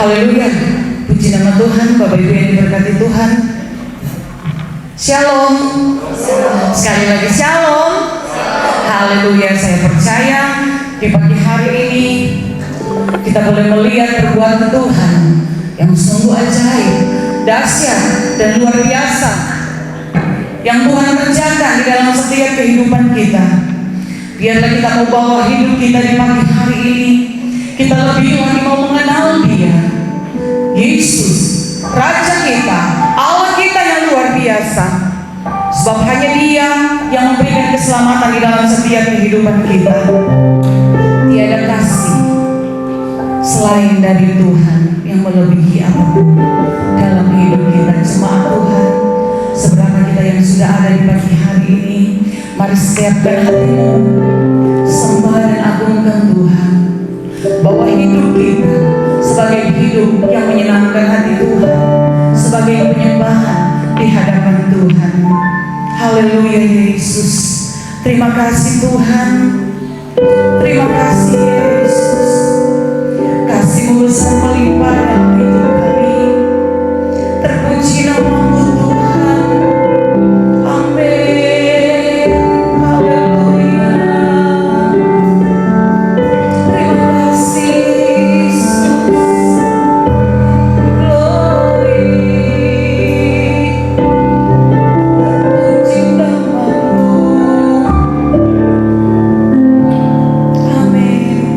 Haleluya. Puji nama Tuhan. Bapak Ibu yang diberkati Tuhan, Shalom. Sekali lagi Shalom. Haleluya. Saya percaya di pagi hari ini kita boleh melihat perbuatan Tuhan yang sungguh ajaib, dahsyat, dan luar biasa yang Tuhan kerjakan di dalam setiap kehidupan kita. Biarlah kita mau bawa hidup kita di pagi hari ini, kita lebih lagi mau mengenal Dia, Yesus, Raja kita, Allah kita yang luar biasa. Sebab hanya Dia yang memberikan keselamatan di dalam setiap kehidupan kita. Tiada kasih selain dari Tuhan yang melebihi apapun dalam hidup kita. Jemaat Tuhan, seberapa kita yang sudah ada di pagi hari ini, mari siapkan hatimu, sembah dan agungkan Tuhan, bahwa hidup kita sebagai hidup yang menyenangkan hati Tuhan, sebagai penyembahan di hadapan Tuhan. Haleluya Yesus. Terima kasih Tuhan. Terima kasih Yesus. Kasih-Mu besar melimpah dalam hidup kami. Terpuji nama-Mu Tuhan. Amin. Haleluya. Terima kasih Yesus. Glory. Terpuji nama-Mu. Amin.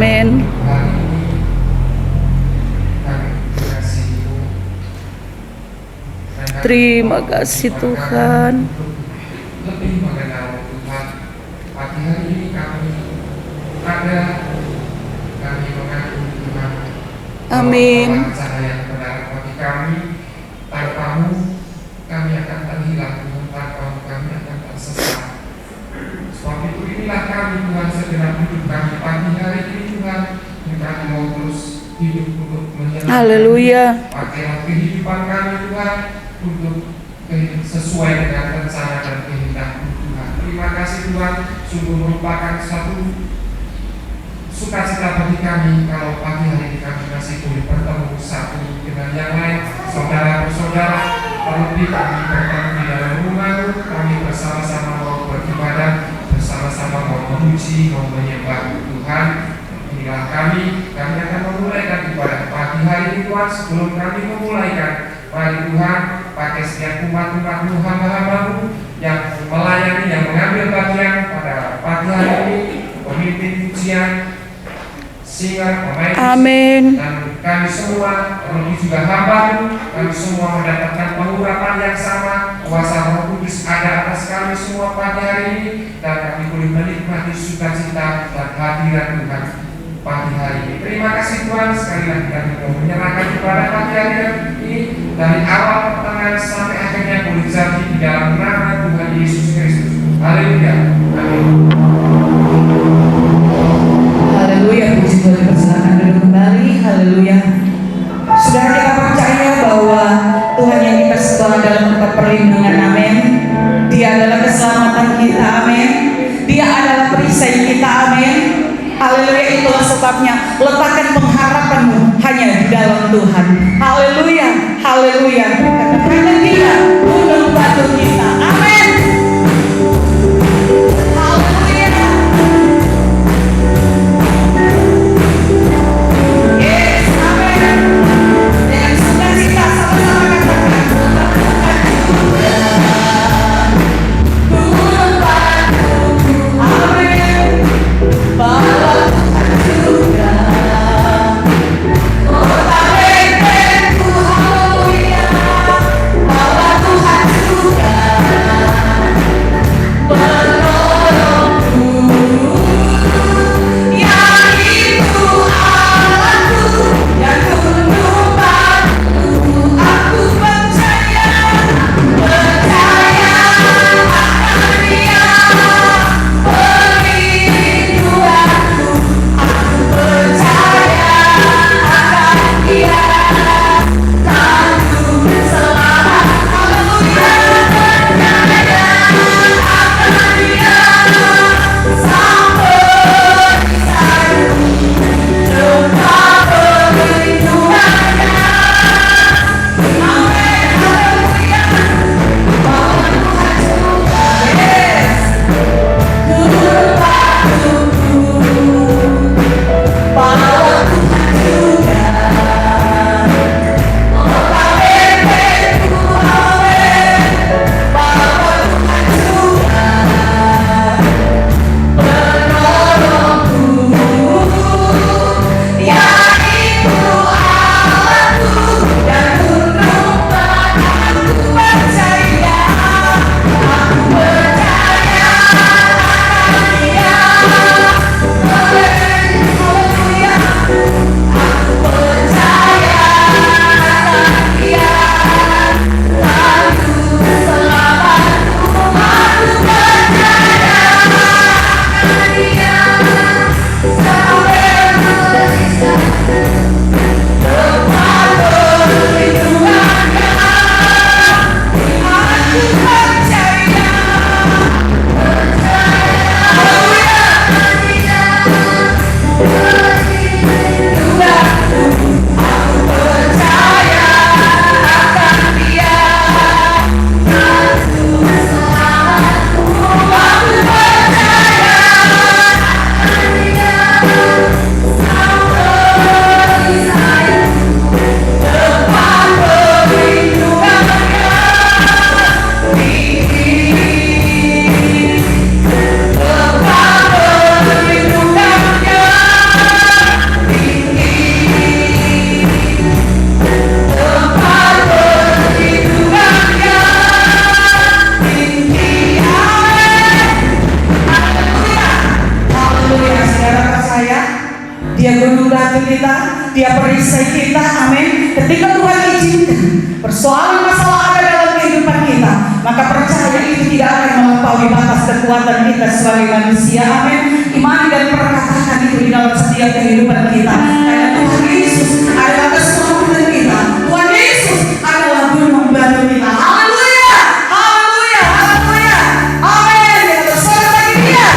Amin. Hari ini kami mengasihi-Mu. Dan kami Terima mau kasih mencoba Tuhan. untuk lebih mengenal Tuhan. Pagi hari ini kami mengakui Tuhan. Amin. Bahwa cahaya kebenaran bagi kami. Tanpa-Mu kami akan terhilang, Tuhan. Tanpa-Mu kami akan tersesat. Sebab itu inilah kami, Tuhan, segenap hidup kami pagi hari ini, Tuhan. Kami mau terus hidup untuk menyenangkan. Haleluya. Pakailah kehidupan kami, Tuhan, untuk sesuai dengan rencana dan kehendak-Mu, Tuhan. Terima kasih, Tuhan. Sungguh merupakan satu sukacita bagi kami kalau pagi hari ini kami masih boleh bertemu satu dengan yang lain, saudara bersaudara. Terlebih kami bertemu di dalam rumah-Mu, kami bersama-sama mau beribadah, bersama-sama mau memuji, mau menyembah Tuhan. Inilah kami akan memulaikan ibadah pagi hari ini, Tuhan. Sebelum kami memulaikan, mari Tuhan pakai setiap umat-umat-Mu, hamba-hamba-Mu yang melayani, yang mengambil bagian pada pagi hari ini, pemimpin pujian, singer, pemain musik, Amin. dan kami semua, terlebih juga hamba-Mu, kami semua mendapatkan pengurapan yang sama. Kuasa Roh Kudus ada atas kami semua pagi hari ini, dan kami boleh menikmati sukacita dan hadirat Tuhan pagi hari ini. Terima kasih Tuhan, sekali lagi kami mau menyerahkan kepada pagi hari ini, dari awal pertengahan sampai akhirnya boleh jadi di dalam nama Tuhan Yesus Kristus. Haleluya. Amin. Haleluya, puji Tuhan, dipersilakan duduk kembali. Haleluya. Saudara, kita percaya bahwa Tuhan yang kita sekolah dalam tempat perlindungan, amin. Dia adalah keselamatan kita, amin. Dia adalah perisai kita, amin. Haleluya, itulah sebabnya letakkan pengharapanmu hanya di dalam Tuhan. Haleluya, haleluya. Karena Dia gunung batu kita, amin. Haleluya. Yes, amin. Dengan sukacita sama-sama katakan, gunung batuku, amin. Bawa Tuhan juga, kota bentengku, haleluya. Bawa Tuhan Dia gunung batu kita, Dia perisai kita, amin. Ketika Tuhan izinkan persoalan masalah ada dalam kehidupan kita, maka percaya itu tidak akan melampaui batas kekuatan kita sebagai manusia, amin. Imani dan perkatakan itu di dalam setiap kehidupan kita, karena Tuhan Yesus adalah keselamatan kita. Tuhan Yesus adalah gunung batu kita. Haleluya, haleluya, haleluya, amin. Kita bersorak bagi Dia.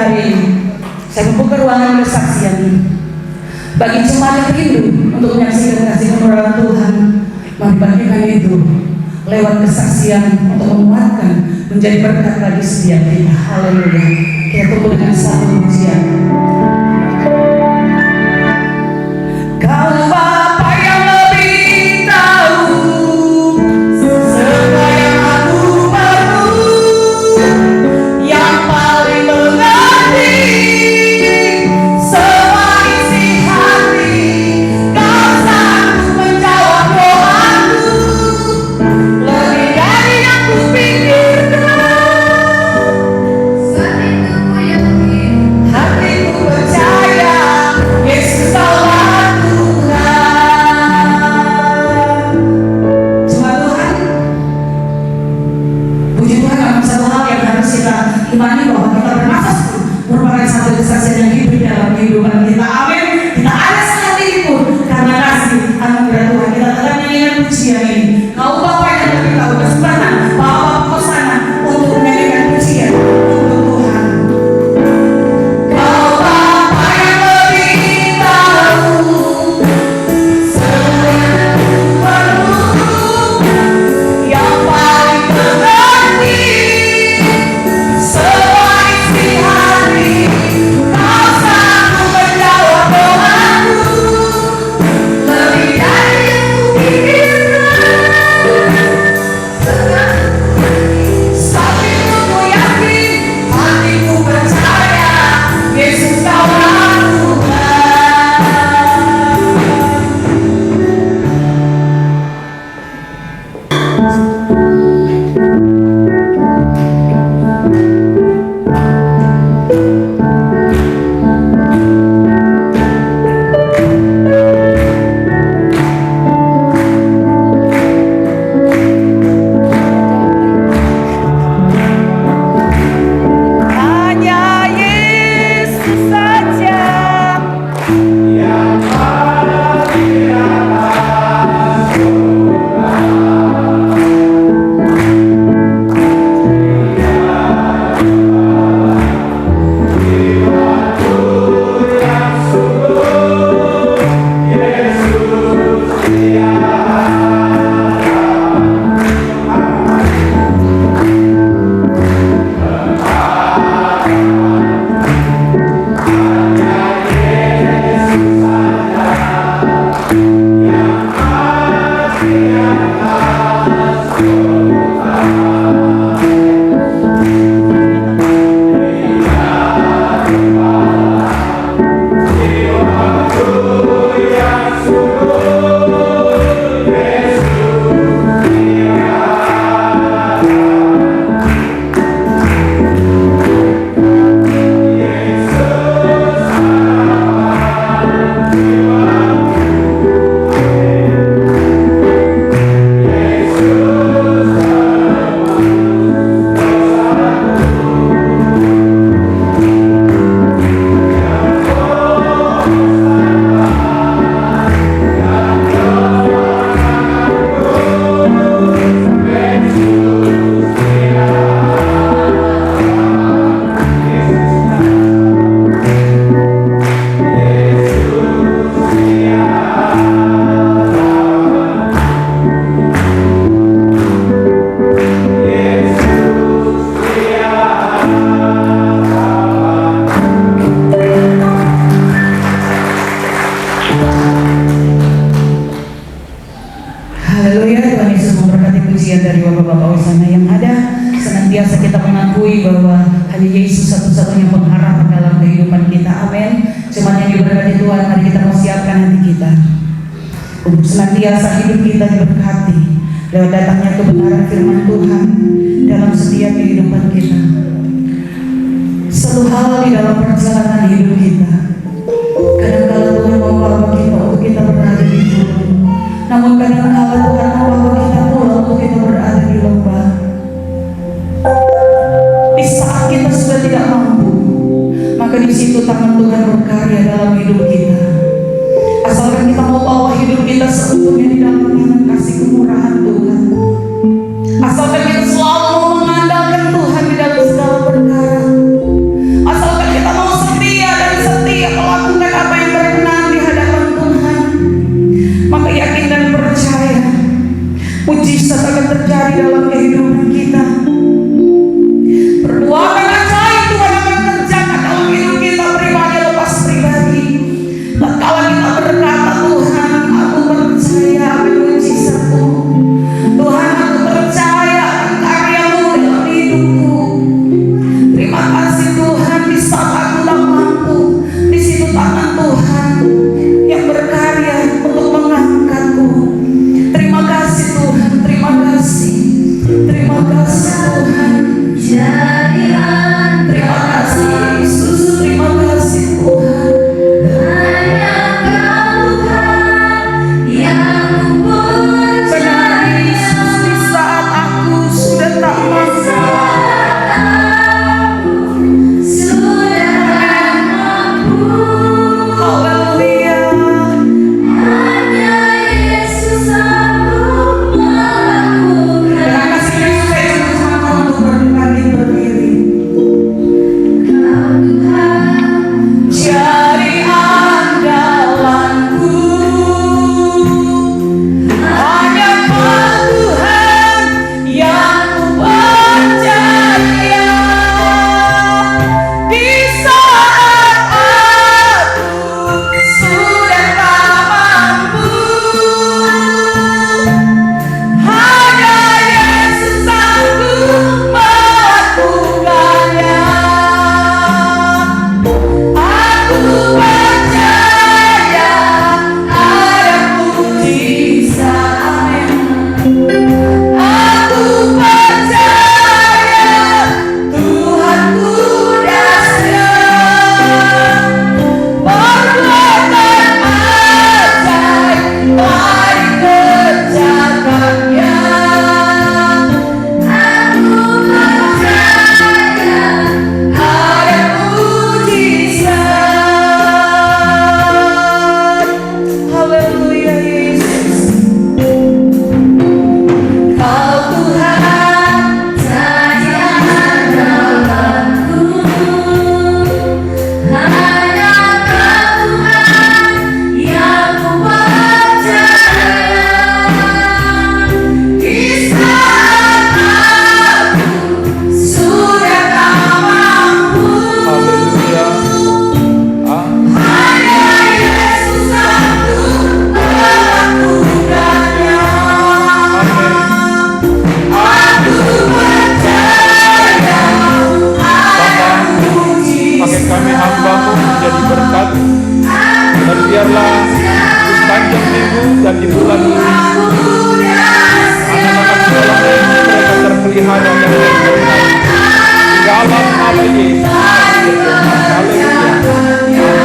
hari ini, saya membuka ruangan kesaksian ini. Bagi jemaat yang rindu untuk menyaksikan kasih kemurahan Tuhan, mari bagikan itu lewat kesaksian untuk menguatkan, menjadi berkat bagi setiap kita. Haleluya. Kita tunggu dengan satu pujian. Kau Bapa yang lebih tahu segala yang aku perlu, yang paling mengerti semua isi hati. Kau sanggup menjawab doaku lebih dari yang kupikirkan. Hatiku percaya Yesus Allah Tuhan. Cuma Tuhan, puji Tuhan, ada satu hal yang harus kita imani, bahwa kita bernafas merupakan satu kesaksian yang hidup dalam kehidupan kita. Amin. Kita ada saat ini pun karena kasih anugerah Tuhan. Kita tetap menyanyikan pujian ini. Kau Bapa yang lebih tahu, kesempatan Bapak Hosana untuk menyanyikan pujian untuk Tuhan. Kau Bapa yang lebih tahu semua yang perlu, yang paling mengerti semua isi hati. Kau sanggup menjawab doaku lebih dari yang kupikirkan. Saat itu ku yakin, hatiku percaya Yesus Kaulah Tuhan. Hanya Yesus saja. Haleluya, Tuhan Yesus memberkati pujian dari Bapak-Bapak Hosana yang ada. Senantiasa kita mengakui bahwa hanya Yesus satu-satunya pengharapan dalam kehidupan kita. Amin. Cuma yang diberkati Tuhan, mari kita mau siapkan hati kita untuk senantiasa hidup kita diberkati lewat datangnya kebenaran firman Tuhan dalam setiap kehidupan kita. Satu hal di dalam perjalanan hidup kita, kadang-kala Tuhan membawa kita untuk kita berada di gunung, namun kadang-kala Tuhan membawa kita pula untuk kita berada di lembah. Di saat kita sudah tidak mampu, maka di situ tangan Tuhan berkarya dalam hidup kita. Asalkan kita mau bawa hidup kita seutuhnya di dalam tangan kasih kemurahan Tuhan. Asalkan kita selalu mengandalkan Tuhan di dalam segala perkara. Asalkan kita kami hamba-Mu menjadi berkat. Dan biarlah di sepanjang minggu dan di bulan ini anak-anak sekolah ini mereka terpelihara dan terberkati. Di dalam nama Yesus kami berdoa. Haleluya.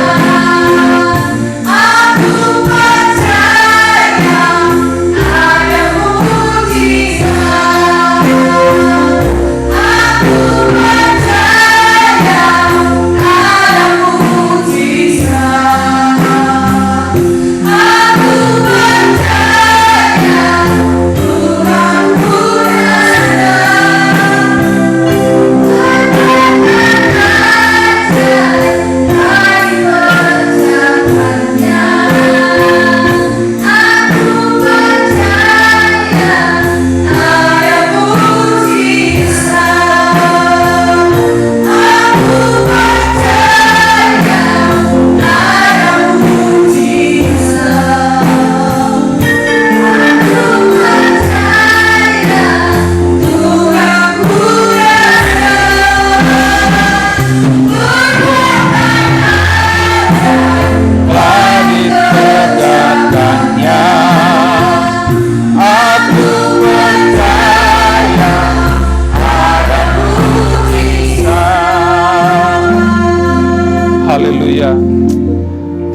Haleluya.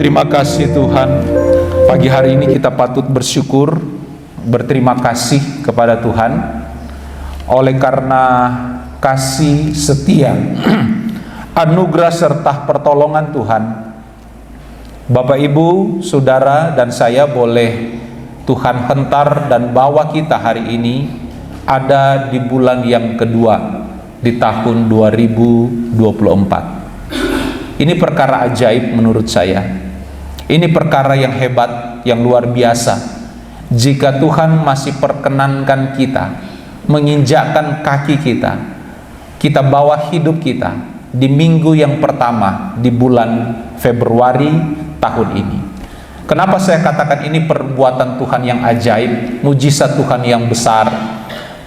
Terima kasih Tuhan. Pagi hari ini kita patut bersyukur, berterima kasih kepada Tuhan oleh karena kasih setia, anugerah serta pertolongan Tuhan. Bapak Ibu, Saudara dan saya boleh Tuhan hentar dan bawa kita hari ini ada di bulan yang kedua di tahun 2024. Ini perkara ajaib menurut saya. Ini perkara yang hebat, yang luar biasa. Jika Tuhan masih perkenankan kita, menginjakkan kaki kita, kita bawa hidup kita di minggu yang pertama di bulan Februari tahun ini. Kenapa saya katakan ini perbuatan Tuhan yang ajaib, mujizat Tuhan yang besar?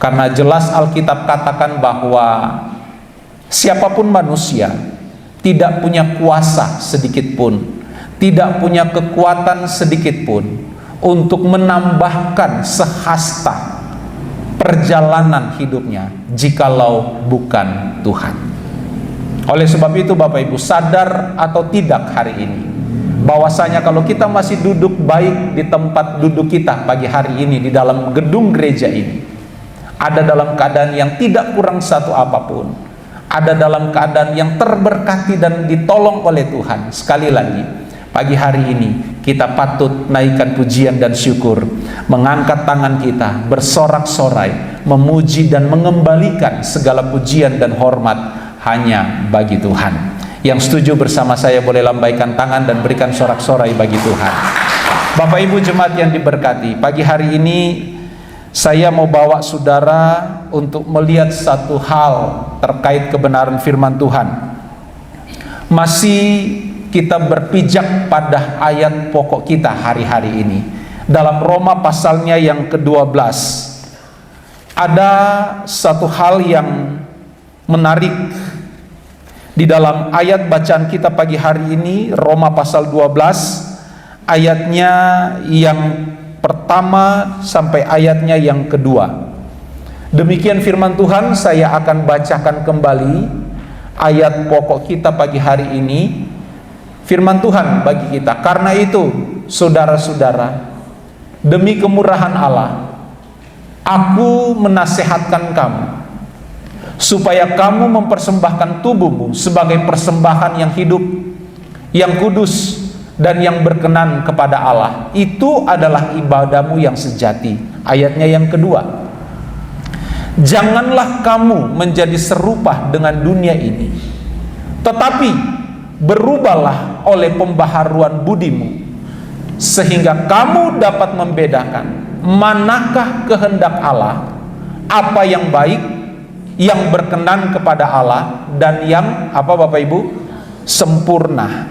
Karena jelas Alkitab katakan bahwa siapapun manusia tidak punya kuasa sedikit pun, tidak punya kekuatan sedikit pun untuk menambahkan sehasta perjalanan hidupnya jikalau bukan Tuhan. Oleh sebab itu Bapak Ibu, sadar atau tidak hari ini bahwasanya kalau kita masih duduk baik di tempat duduk kita pagi hari ini di dalam gedung gereja ini, ada dalam keadaan yang tidak kurang satu apapun, ada dalam keadaan yang terberkati dan ditolong oleh Tuhan. Sekali lagi, pagi hari ini kita patut naikkan pujian dan syukur, mengangkat tangan kita, bersorak-sorai, memuji dan mengembalikan segala pujian dan hormat hanya bagi Tuhan. Yang setuju bersama saya boleh lambaikan tangan dan berikan sorak-sorai bagi Tuhan. Bapak Ibu jemaat yang diberkati, pagi hari ini saya mau bawa saudara untuk melihat satu hal terkait kebenaran firman Tuhan. Masih kita berpijak pada ayat pokok kita hari-hari ini. Dalam Roma pasalnya yang ke-12, ada satu hal yang menarik. Di dalam ayat bacaan kita pagi hari ini, Roma pasal 12, ayatnya yang pertama sampai ayatnya yang kedua. Demikian firman Tuhan, saya akan bacakan kembali ayat pokok kita pagi hari ini. Firman Tuhan bagi kita, karena itu saudara-saudara, demi kemurahan Allah, aku menasehatkan kamu supaya kamu mempersembahkan tubuhmu sebagai persembahan yang hidup, yang kudus, dan yang berkenan kepada Allah. Itu adalah ibadahmu yang sejati. Ayatnya yang kedua, janganlah kamu menjadi serupa dengan dunia ini, tetapi berubahlah oleh pembaharuan budimu, sehingga kamu dapat membedakan manakah kehendak Allah, apa yang baik, yang berkenan kepada Allah, dan yang apa Bapak Ibu? Sempurna.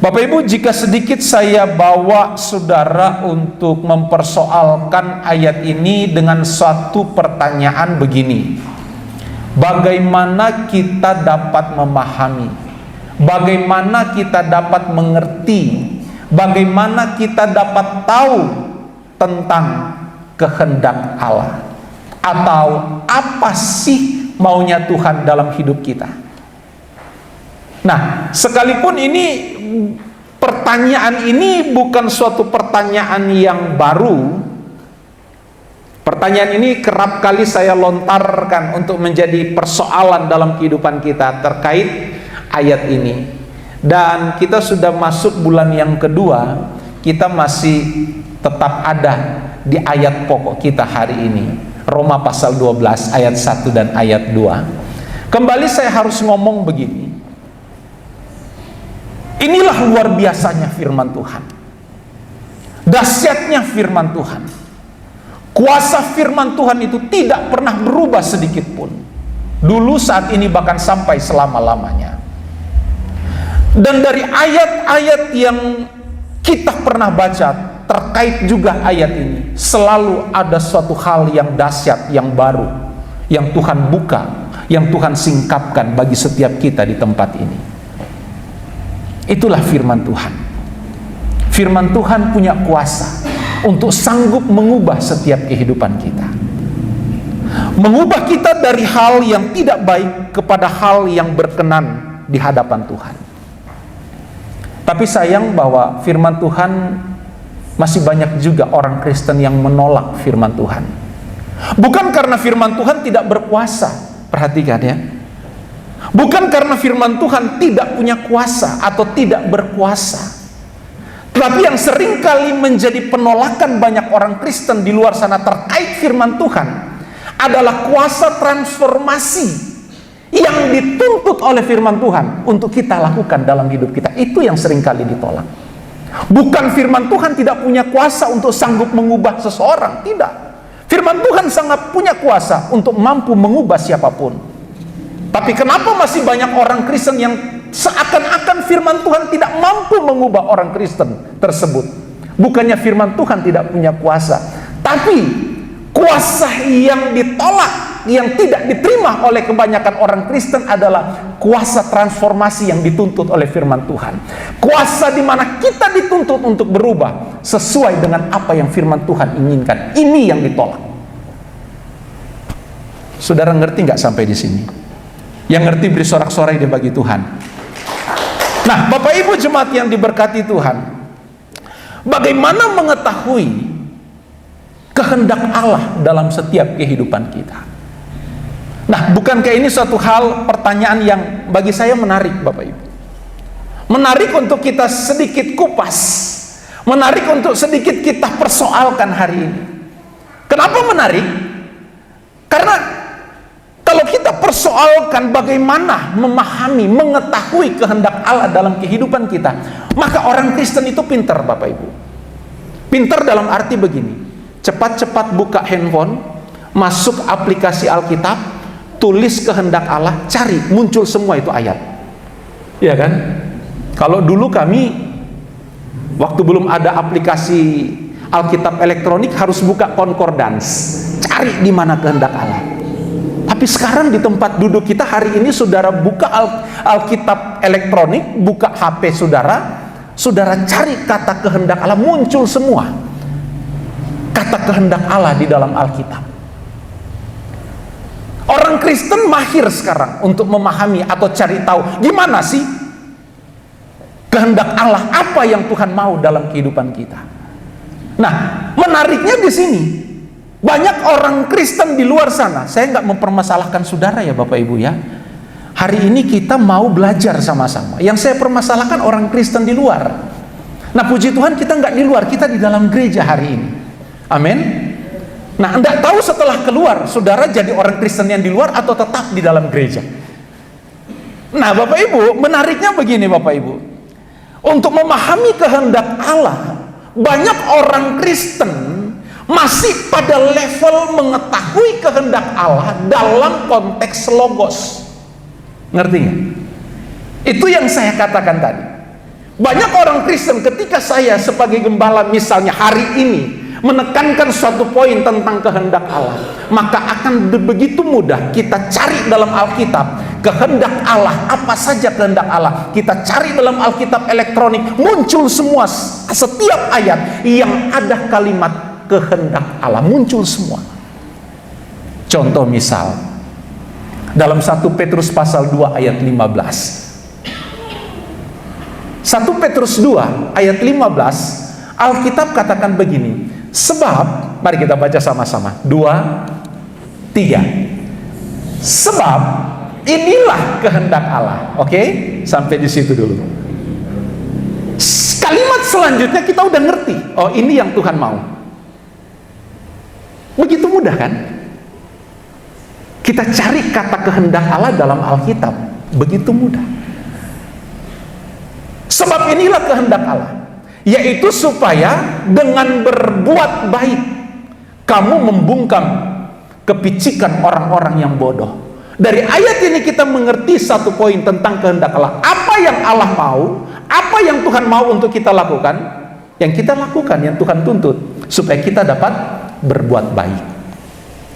Bapak Ibu, jika sedikit saya bawa saudara untuk mempersoalkan ayat ini dengan suatu pertanyaan begini: bagaimana kita dapat memahami bagaimana kita dapat mengerti, bagaimana kita dapat tahu tentang kehendak Allah, atau apa sih maunya Tuhan dalam hidup kita. Nah, sekalipun ini pertanyaan ini bukan suatu pertanyaan yang baru, pertanyaan ini kerap kali saya lontarkan untuk menjadi persoalan dalam kehidupan kita terkait ayat ini. Dan kita sudah masuk bulan yang kedua, kita masih tetap ada di ayat pokok kita hari ini, Roma pasal 12 ayat 1 dan ayat 2. Kembali saya harus ngomong begini, inilah luar biasanya firman Tuhan, dahsyatnya firman Tuhan. Kuasa firman Tuhan itu tidak pernah berubah sedikit pun, dulu, saat ini, bahkan sampai selama-lamanya. Dan dari ayat-ayat yang kita pernah baca terkait juga ayat ini, selalu ada suatu hal yang dahsyat, yang baru, yang Tuhan buka, yang Tuhan singkapkan bagi setiap kita di tempat ini. Itulah firman Tuhan. Firman Tuhan punya kuasa untuk sanggup mengubah setiap kehidupan kita, mengubah kita dari hal yang tidak baik kepada hal yang berkenan di hadapan Tuhan. Tapi sayang bahwa firman Tuhan, masih banyak juga orang Kristen yang menolak firman Tuhan. Bukan karena firman Tuhan tidak berkuasa, perhatikan ya. Bukan karena firman Tuhan tidak punya kuasa atau tidak berkuasa. Tetapi yang seringkali menjadi penolakan banyak orang Kristen di luar sana terkait firman Tuhan adalah kuasa transformasi yang dituntut oleh firman Tuhan untuk kita lakukan dalam hidup kita. Itu yang seringkali ditolak. Bukan firman Tuhan tidak punya kuasa untuk sanggup mengubah seseorang, tidak. Firman Tuhan sangat punya kuasa untuk mampu mengubah siapapun. Tapi kenapa masih banyak orang Kristen yang seakan-akan firman Tuhan tidak mampu mengubah orang Kristen tersebut? Bukannya firman Tuhan tidak punya kuasa, tapi kuasa yang ditolak, yang tidak diterima oleh kebanyakan orang Kristen adalah kuasa transformasi yang dituntut oleh firman Tuhan. Kuasa di mana kita dituntut untuk berubah sesuai dengan apa yang firman Tuhan inginkan. Ini yang ditolak. Saudara ngerti nggak sampai di sini? Yang ngerti beri sorak-sorai dia bagi Tuhan. Nah, Bapak Ibu jemaat yang diberkati Tuhan, bagaimana mengetahui kehendak Allah dalam setiap kehidupan kita? Nah, bukankah ini suatu hal, pertanyaan yang bagi saya menarik, Bapak Ibu? Menarik untuk kita sedikit kupas, menarik untuk sedikit kita persoalkan hari ini. Kenapa menarik? Karena kalau kita persoalkan bagaimana memahami, mengetahui kehendak Allah dalam kehidupan kita, maka orang Kristen itu pintar, Bapak Ibu. Pintar dalam arti begini, cepat-cepat buka handphone, masuk aplikasi Alkitab, tulis kehendak Allah, cari, muncul semua itu ayat. Iya kan? Kalau dulu kami, waktu belum ada aplikasi Alkitab elektronik, harus buka concordance, cari di mana kehendak Allah. Tapi sekarang di tempat duduk kita hari ini, saudara buka Alkitab elektronik, buka HP saudara cari kata kehendak Allah, muncul semua kata kehendak Allah di dalam Alkitab. Orang Kristen mahir sekarang untuk memahami atau cari tahu gimana sih kehendak Allah, apa yang Tuhan mau dalam kehidupan kita. Nah, menariknya di sini, banyak orang Kristen di luar sana, saya nggak mempermasalahkan saudara ya Bapak Ibu ya. Hari ini kita mau belajar sama-sama. Yang saya permasalahkan orang Kristen di luar. Nah, puji Tuhan kita nggak di luar, kita di dalam gereja hari ini. Amin. Nah, enggak tahu setelah keluar, saudara jadi orang Kristen yang di luar atau tetap di dalam gereja. Nah, Bapak Ibu, menariknya begini Bapak Ibu. Untuk memahami kehendak Allah, banyak orang Kristen masih pada level mengetahui kehendak Allah dalam konteks logos. Ngerti nggak? Itu yang saya katakan tadi. Banyak orang Kristen ketika saya sebagai gembala misalnya hari ini menekankan suatu poin tentang kehendak Allah, maka akan begitu mudah kita cari dalam Alkitab, kehendak Allah, apa saja kehendak Allah. Kita cari dalam Alkitab elektronik, muncul semua, setiap ayat yang ada kalimat kehendak Allah, muncul semua. Contoh misal, dalam 1 Petrus pasal 2 ayat 15. 1 Petrus 2 ayat 15, Alkitab katakan begini, sebab, mari kita baca sama-sama, 2, 3. Sebab inilah kehendak Allah. Oke, sampai di situ dulu. Kalimat selanjutnya kita udah ngerti. Oh, ini yang Tuhan mau. Begitu mudah kan? Kita cari kata kehendak Allah dalam Alkitab. Begitu mudah. Sebab inilah kehendak Allah, yaitu supaya dengan berbuat baik kamu membungkam kepicikan orang-orang yang bodoh. Dari ayat ini kita mengerti satu poin tentang kehendak Allah. Apa yang Allah mau, apa yang Tuhan mau untuk kita lakukan, yang kita lakukan, yang Tuhan tuntut, supaya kita dapat berbuat baik.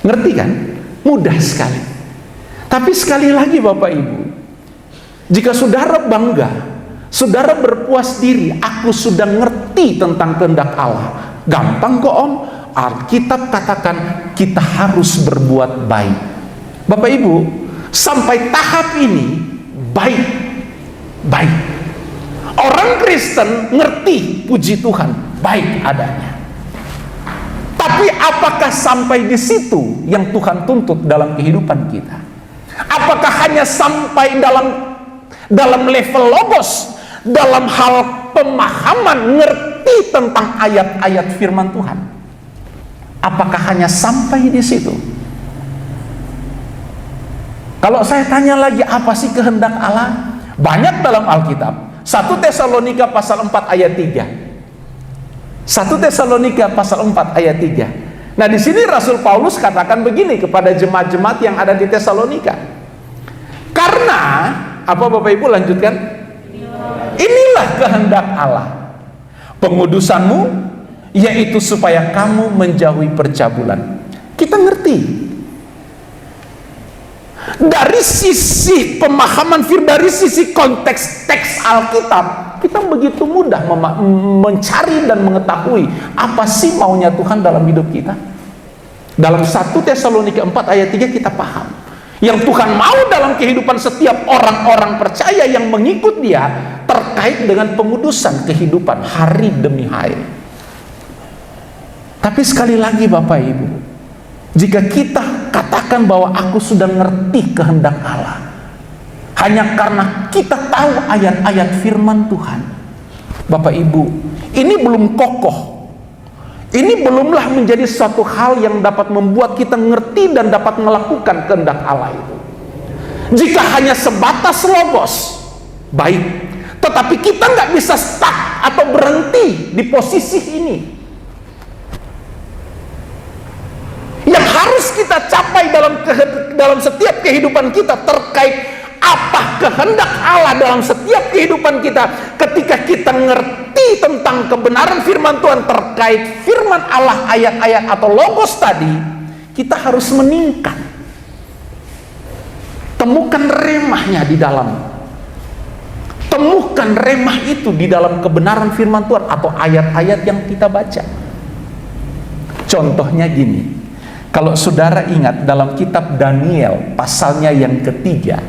Ngerti kan? Mudah sekali. Tapi sekali lagi Bapak Ibu, jika saudara bangga, saudara berpuas diri, aku sudah ngerti tentang kehendak Allah, gampang kok Om. Alkitab katakan kita harus berbuat baik. Bapak Ibu, sampai tahap ini baik. Orang Kristen ngerti, puji Tuhan, baik adanya. Tapi apakah sampai di situ yang Tuhan tuntut dalam kehidupan kita? Apakah hanya sampai dalam level logos, dalam hal pemahaman, ngerti tentang ayat-ayat firman Tuhan? Apakah hanya sampai di situ? Kalau saya tanya lagi, apa sih kehendak Allah? Banyak dalam Alkitab. 1 Tesalonika pasal 4 ayat 3. 1 Tesalonika pasal 4 ayat 3. Nah, di sini Rasul Paulus katakan begini kepada jemaat-jemaat yang ada di Tesalonika. Karena apa Bapak Ibu lanjutkan? Inilah kehendak Allah, pengudusanmu, yaitu supaya kamu menjauhi percabulan. Kita ngerti. Dari sisi pemahaman dari sisi konteks teks Alkitab, kita begitu mudah mencari dan mengetahui apa sih maunya Tuhan dalam hidup kita. Dalam 1 Tesalonika 4 ayat 3 kita paham. Yang Tuhan mau dalam kehidupan setiap orang-orang percaya yang mengikut Dia terkait dengan pengudusan kehidupan hari demi hari. Tapi sekali lagi Bapak Ibu, jika kita katakan bahwa aku sudah ngerti kehendak Allah hanya karena kita tahu ayat-ayat firman Tuhan, Bapak Ibu, ini belum kokoh. Ini belumlah menjadi satu hal yang dapat membuat kita ngerti dan dapat melakukan kehendak Allah itu. Jika hanya sebatas logos, baik, tetapi kita nggak bisa stuck atau berhenti di posisi ini. Yang harus kita capai dalam setiap kehidupan kita terkait apa kehendak Allah dalam setiap kehidupan kita. Ketika kita ngerti tentang kebenaran firman Tuhan terkait firman Allah, ayat-ayat atau logos tadi, kita harus meningkat. Temukan remahnya di dalam. Temukan remah itu di dalam kebenaran firman Tuhan atau ayat-ayat yang kita baca. Contohnya gini. Kalau saudara ingat dalam kitab Daniel pasalnya yang ketiga,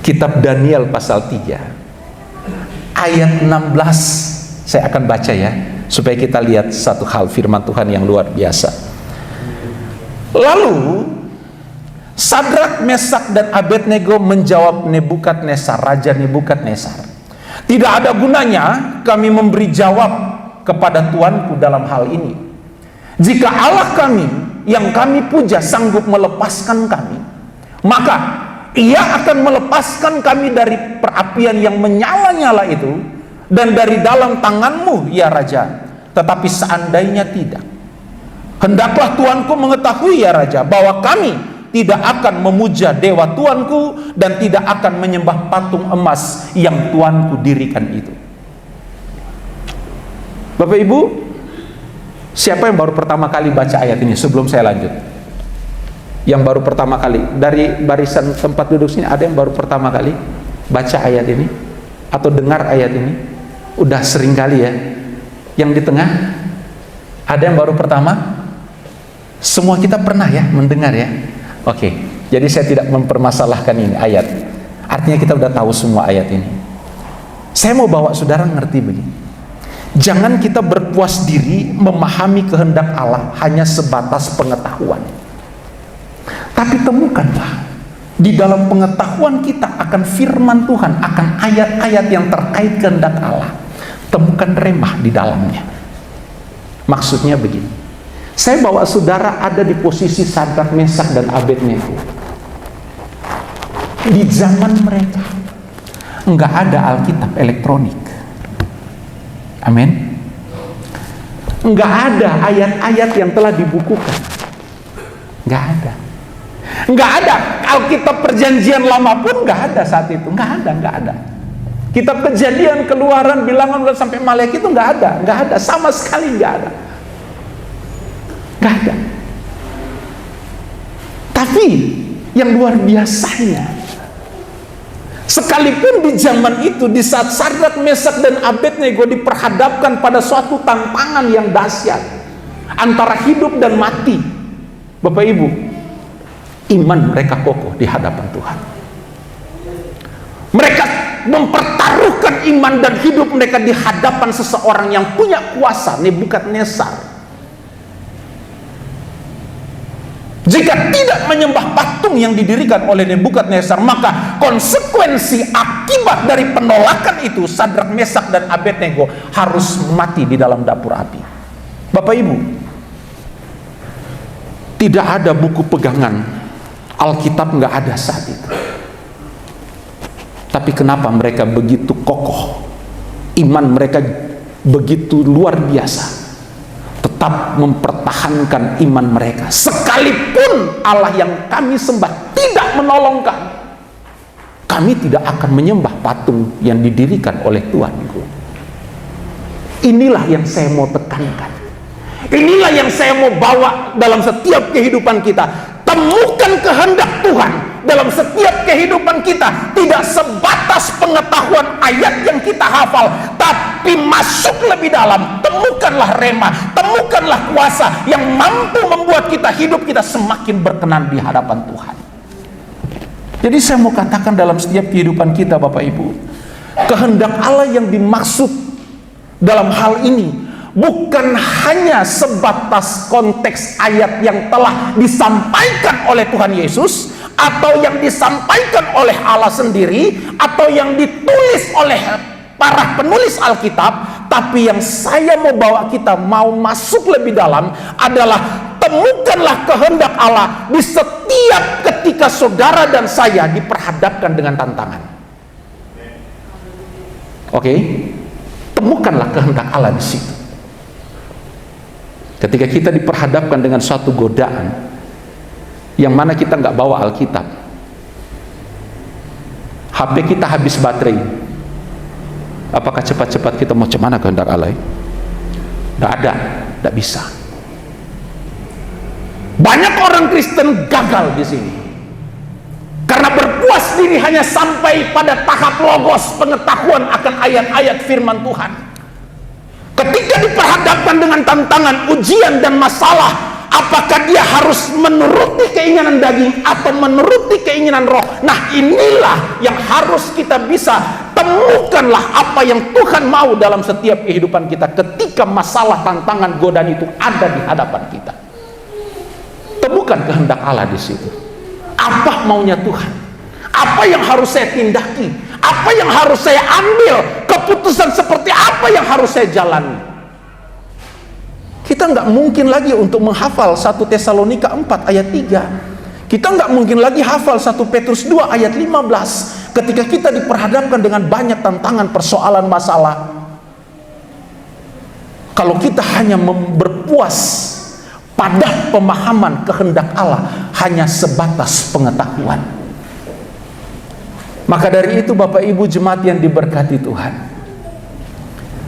kitab Daniel pasal 3 ayat 16, saya akan baca ya supaya kita lihat satu hal firman Tuhan yang luar biasa. Lalu Sadrak, Mesak dan Abednego menjawab Nebukadnezar, Raja Nebukadnezar, tidak ada gunanya kami memberi jawab kepada tuanku dalam hal ini. Jika Allah kami yang kami puja sanggup melepaskan kami, maka Ia akan melepaskan kami dari perapian yang menyala-nyala itu dan dari dalam tanganmu ya Raja. Tetapi seandainya tidak, hendaklah tuanku mengetahui ya Raja, bahwa kami tidak akan memuja dewa tuanku dan tidak akan menyembah patung emas yang tuanku dirikan itu. Bapak Ibu, siapa yang baru pertama kali baca ayat ini sebelum saya lanjut? Yang baru pertama kali dari barisan tempat duduk sini, ada yang baru pertama kali baca ayat ini atau dengar ayat ini? Udah sering kali ya. Yang di tengah, ada yang baru pertama? Semua kita pernah ya mendengar ya. Oke, jadi saya tidak mempermasalahkan ini ayat. Artinya kita udah tahu semua ayat ini. Saya mau bawa saudara ngerti begini. Jangan kita berpuas diri memahami kehendak Allah hanya sebatas pengetahuan. Tapi temukanlah di dalam pengetahuan kita akan firman Tuhan, akan ayat-ayat yang terkait kehendak Allah. Temukan remah di dalamnya. Maksudnya begini. Saya bawa saudara ada di posisi Sadrak, Mesak, dan Abednego. Di zaman mereka nggak ada Alkitab elektronik. Amin. Nggak ada ayat-ayat yang telah dibukukan. Nggak ada. Nggak ada Alkitab Perjanjian Lama pun nggak ada saat itu. Nggak ada. Kitab Kejadian, Keluaran, Bilangan sampai Maleakhi itu nggak ada, sama sekali nggak ada. Nggak ada. Tapi yang luar biasanya, sekalipun di zaman itu, di saat Sadrak, Mesak, dan Abednego diperhadapkan pada suatu tantangan yang dahsyat antara hidup dan mati, Bapak Ibu, iman mereka kokoh di hadapan Tuhan. Mereka mempertaruhkan iman dan hidup mereka di hadapan seseorang yang punya kuasa, Nebukadnezar. Jika tidak menyembah patung yang didirikan oleh Nebukadnezar, maka konsekuensi akibat dari penolakan itu, Sadrak, Mesak, dan Abednego harus mati di dalam dapur api. Bapak Ibu, tidak ada buku pegangan Alkitab, nggak ada saat itu. Tapi kenapa mereka begitu kokoh? Iman mereka begitu luar biasa, tetap mempertahankan iman mereka. Sekalipun Allah yang kami sembah tidak menolong kami, kami tidak akan menyembah patung yang didirikan oleh Tuhanku. Inilah yang saya mau tekankan. Inilah yang saya mau bawa dalam setiap kehidupan kita. Temukan kehendak Tuhan dalam setiap kehidupan kita. Tidak sebatas pengetahuan ayat yang kita hafal, tapi masuk lebih dalam. Temukanlah remah, temukanlah kuasa yang mampu membuat kita, hidup kita semakin berkenan di hadapan Tuhan. Jadi saya mau katakan dalam setiap kehidupan kita, Bapak Ibu, kehendak Allah yang dimaksud dalam hal ini bukan hanya sebatas konteks ayat yang telah disampaikan oleh Tuhan Yesus, atau yang disampaikan oleh Allah sendiri, atau yang ditulis oleh para penulis Alkitab. Tapi yang saya mau bawa kita mau masuk lebih dalam adalah temukanlah kehendak Allah di setiap ketika saudara dan saya diperhadapkan dengan tantangan. Oke? Temukanlah kehendak Allah di situ. Ketika kita diperhadapkan dengan suatu godaan yang mana kita nggak bawa Alkitab, HP kita habis baterai, apakah cepat-cepat kita mau cemana kehendak Allah? Nggak ada, nggak bisa. Banyak orang Kristen gagal di sini karena berpuas diri hanya sampai pada tahap logos, pengetahuan akan ayat-ayat firman Tuhan. Ketika diperhadapkan dengan tantangan, ujian, dan masalah, apakah dia harus menuruti keinginan daging atau menuruti keinginan roh? Nah, inilah yang harus kita bisa temukanlah apa yang Tuhan mau dalam setiap kehidupan kita ketika masalah, tantangan, godaan itu ada di hadapan kita. Temukan kehendak Allah di situ. Apa maunya Tuhan? Apa yang harus saya tindaki? Apa yang harus saya ambil? Keputusan seperti apa yang harus saya jalani? Kita nggak mungkin lagi untuk menghafal 1 Tesalonika 4 ayat 3. Kita nggak mungkin lagi hafal 1 Petrus 2 ayat 15 ketika kita diperhadapkan dengan banyak tantangan, persoalan, masalah. Kalau kita hanya berpuas pada pemahaman kehendak Allah hanya sebatas pengetahuan. Maka dari itu Bapak Ibu jemaat yang diberkati Tuhan,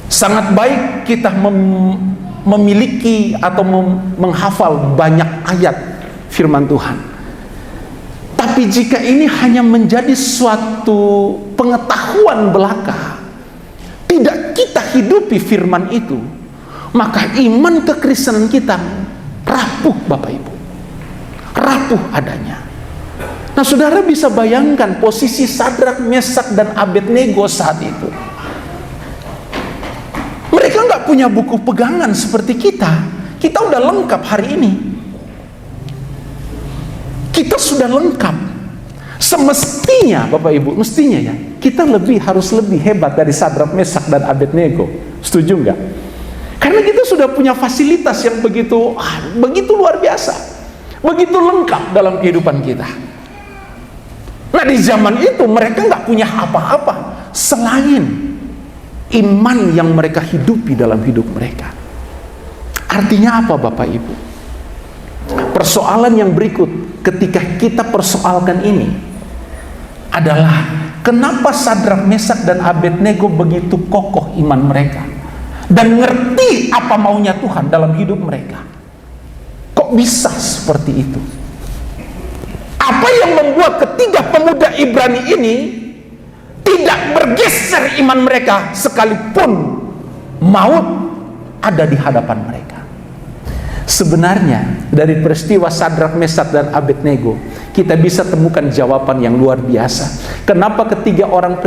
sangat baik kita memiliki atau menghafal banyak ayat firman Tuhan. Tapi jika ini hanya menjadi suatu pengetahuan belaka, tidak kita hidupi firman itu, maka iman kekristenan kita rapuh, Bapak Ibu. Rapuh adanya. Nah, saudara bisa bayangkan posisi Sadrak, Mesak, dan Abednego saat itu. Mereka nggak punya buku pegangan seperti kita. Kita udah lengkap hari ini. Kita sudah lengkap. Semestinya, Bapak Ibu, mestinya ya, kita harus lebih hebat dari Sadrak, Mesak, dan Abednego. Setuju nggak? Karena kita sudah punya fasilitas yang begitu luar biasa, begitu lengkap dalam kehidupan kita. Nah, di zaman itu mereka nggak punya apa-apa selain iman yang mereka hidupi dalam hidup mereka. Artinya apa, Bapak Ibu? Persoalan yang berikut ketika kita persoalkan ini adalah kenapa Sadrak, Mesak, dan Abednego begitu kokoh iman mereka dan ngerti apa maunya Tuhan dalam hidup mereka. Kok bisa seperti itu? Apa yang membuat ketiga pemuda Ibrani ini tidak bergeser iman mereka sekalipun maut ada di hadapan mereka? Sebenarnya dari peristiwa Sadrak, Mesak, dan Abednego kita bisa temukan jawaban yang luar biasa. Kenapa ketiga orang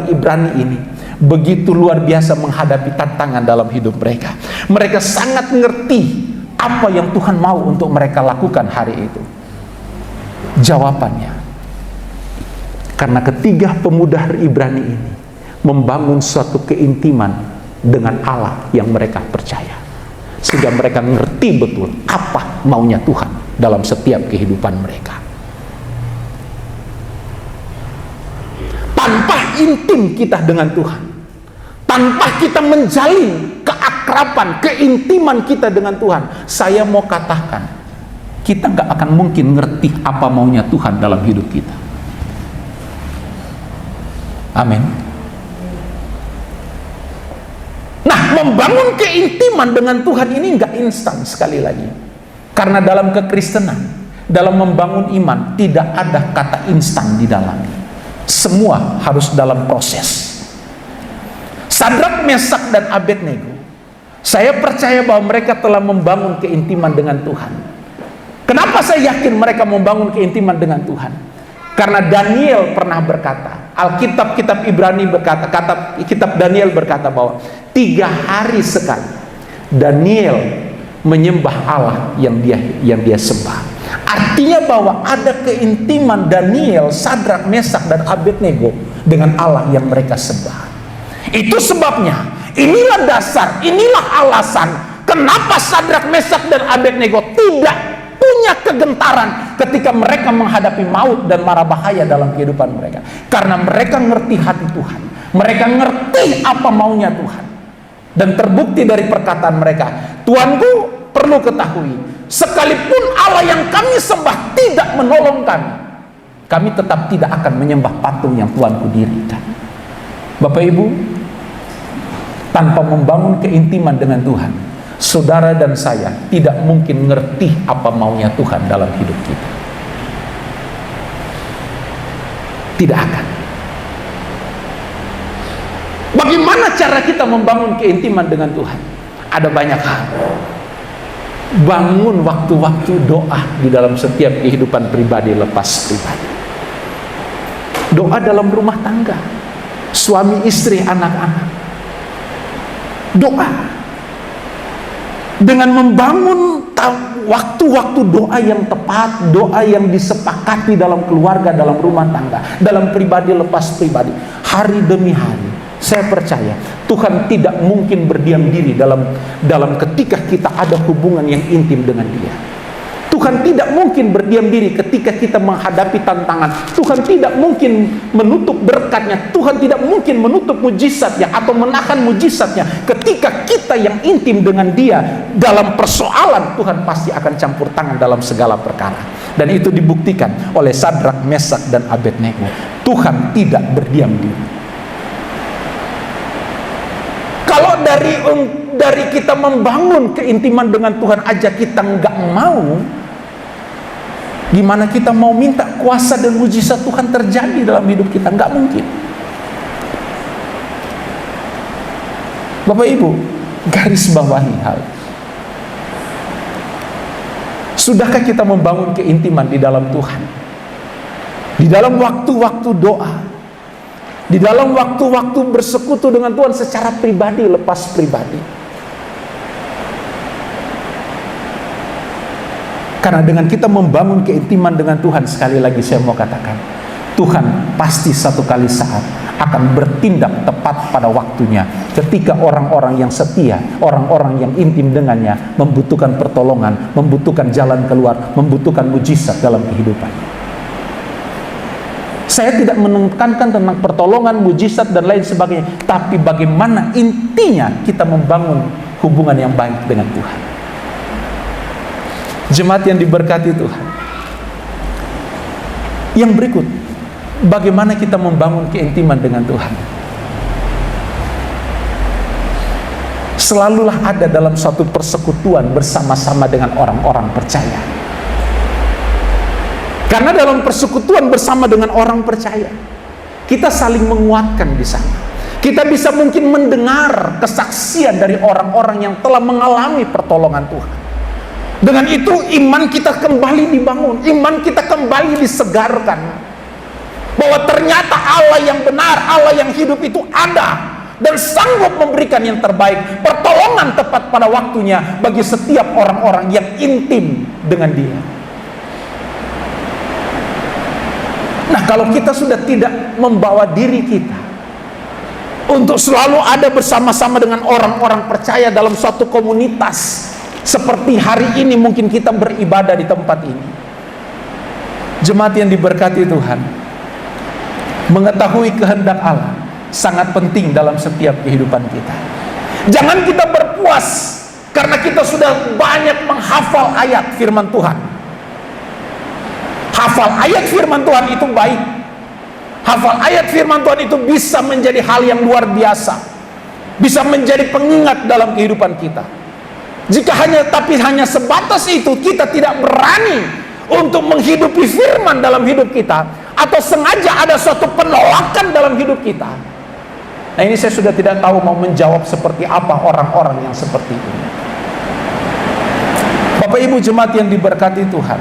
Ibrani ini begitu luar biasa menghadapi tantangan dalam hidup mereka? Mereka sangat mengerti apa yang Tuhan mau untuk mereka lakukan hari itu. Jawabannya, karena ketiga pemuda Ibrani ini membangun suatu keintiman dengan Allah yang mereka percaya, sehingga mereka ngerti betul apa maunya Tuhan dalam setiap kehidupan mereka. Tanpa intim kita dengan Tuhan, tanpa kita menjalin keakraban, keintiman kita dengan Tuhan, saya mau katakan kita gak akan mungkin ngerti apa maunya Tuhan dalam hidup kita. Amin. Nah, membangun keintiman dengan Tuhan ini gak instan, sekali lagi. Karena dalam kekristenan, dalam membangun iman, tidak ada kata instan di dalamnya. Semua harus dalam proses. Sadrak, Mesak, dan Abednego, saya percaya bahwa mereka telah membangun keintiman dengan Tuhan. Kenapa saya yakin mereka membangun keintiman dengan Tuhan? Karena Daniel pernah berkata, kitab Ibrani berkata, kitab Daniel berkata bahwa 3 hari sekali Daniel menyembah Allah yang dia sembah. Artinya bahwa ada keintiman Daniel, Sadrak, Mesak, dan Abednego dengan Allah yang mereka sembah. Itu sebabnya, inilah dasar, inilah alasan kenapa Sadrak, Mesak, dan Abednego tidak punya kegentaran ketika mereka menghadapi maut dan mara bahaya dalam kehidupan mereka. Karena mereka ngerti hati Tuhan, mereka ngerti apa maunya Tuhan. Dan terbukti dari perkataan mereka, Tuanku perlu ketahui, sekalipun Allah yang kami sembah tidak menolong kami tetap tidak akan menyembah patung yang Tuanku dirikan. Bapak Ibu, tanpa membangun keintiman dengan Tuhan, saudara dan saya tidak mungkin ngerti apa maunya Tuhan dalam hidup kita. Tidak akan. Bagaimana cara kita membangun keintiman dengan Tuhan? Ada banyak hal. Bangun waktu-waktu doa di dalam setiap kehidupan pribadi lepas pribadi. Doa dalam rumah tangga, suami istri, anak-anak. Doa dengan membangun waktu-waktu doa yang tepat, doa yang disepakati dalam keluarga, dalam rumah tangga, dalam pribadi lepas pribadi, hari demi hari. Saya percaya Tuhan tidak mungkin berdiam diri dalam ketika kita ada hubungan yang intim dengan Dia. Tuhan tidak mungkin berdiam diri ketika kita menghadapi tantangan. Tuhan tidak mungkin menutup berkat-Nya. Tuhan tidak mungkin menutup mujizat-Nya atau menahan mujizat-Nya. Ketika kita yang intim dengan Dia dalam persoalan, Tuhan pasti akan campur tangan dalam segala perkara. Dan itu dibuktikan oleh Sadrak, Mesak, dan Abednego. Tuhan tidak berdiam diri. Kalau dari kita membangun keintiman dengan Tuhan aja kita nggak mau, Gimana kita mau minta kuasa dan mujizat Tuhan terjadi dalam hidup kita? Nggak mungkin. Bapak Ibu, garis bawahi hal. Sudahkah kita membangun keintiman di dalam Tuhan? Di dalam waktu-waktu doa, di dalam waktu-waktu bersekutu dengan Tuhan secara pribadi, lepas pribadi. Karena dengan kita membangun keintiman dengan Tuhan, sekali lagi saya mau katakan, Tuhan pasti satu kali saat akan bertindak tepat pada waktunya ketika orang-orang yang setia, orang-orang yang intim dengannya membutuhkan pertolongan, membutuhkan jalan keluar, membutuhkan mujizat dalam kehidupan. Saya tidak menekankan tentang pertolongan, mujizat dan lain sebagainya, tapi bagaimana intinya kita membangun hubungan yang baik dengan Tuhan. Jemaat yang diberkati Tuhan, yang berikut, bagaimana kita membangun keintiman dengan Tuhan? Selalulah ada dalam suatu persekutuan bersama-sama dengan orang-orang percaya. Karena dalam persekutuan bersama dengan orang percaya, kita saling menguatkan di sana. Kita bisa mungkin mendengar kesaksian dari orang-orang yang telah mengalami pertolongan Tuhan. Dengan itu iman kita kembali dibangun, iman kita kembali disegarkan. Bahwa ternyata Allah yang benar, Allah yang hidup itu ada dan sanggup memberikan yang terbaik, pertolongan tepat pada waktunya bagi setiap orang-orang yang intim dengan Dia. Nah, kalau kita sudah tidak membawa diri kita untuk selalu ada bersama-sama dengan orang-orang percaya dalam suatu komunitas, seperti hari ini mungkin kita beribadah di tempat ini. Jemaat yang diberkati Tuhan, mengetahui kehendak Allah sangat penting dalam setiap kehidupan kita. Jangan kita berpuas karena kita sudah banyak menghafal ayat firman Tuhan. Hafal ayat firman Tuhan itu baik. Hafal ayat firman Tuhan itu bisa menjadi hal yang luar biasa, bisa menjadi pengingat dalam kehidupan kita. Jika hanya sebatas itu, kita tidak berani untuk menghidupi firman dalam hidup kita, atau sengaja ada suatu penolakan dalam hidup kita. Nah, ini saya sudah tidak tahu mau menjawab seperti apa orang-orang yang seperti ini. Bapak Ibu jemaat yang diberkati Tuhan,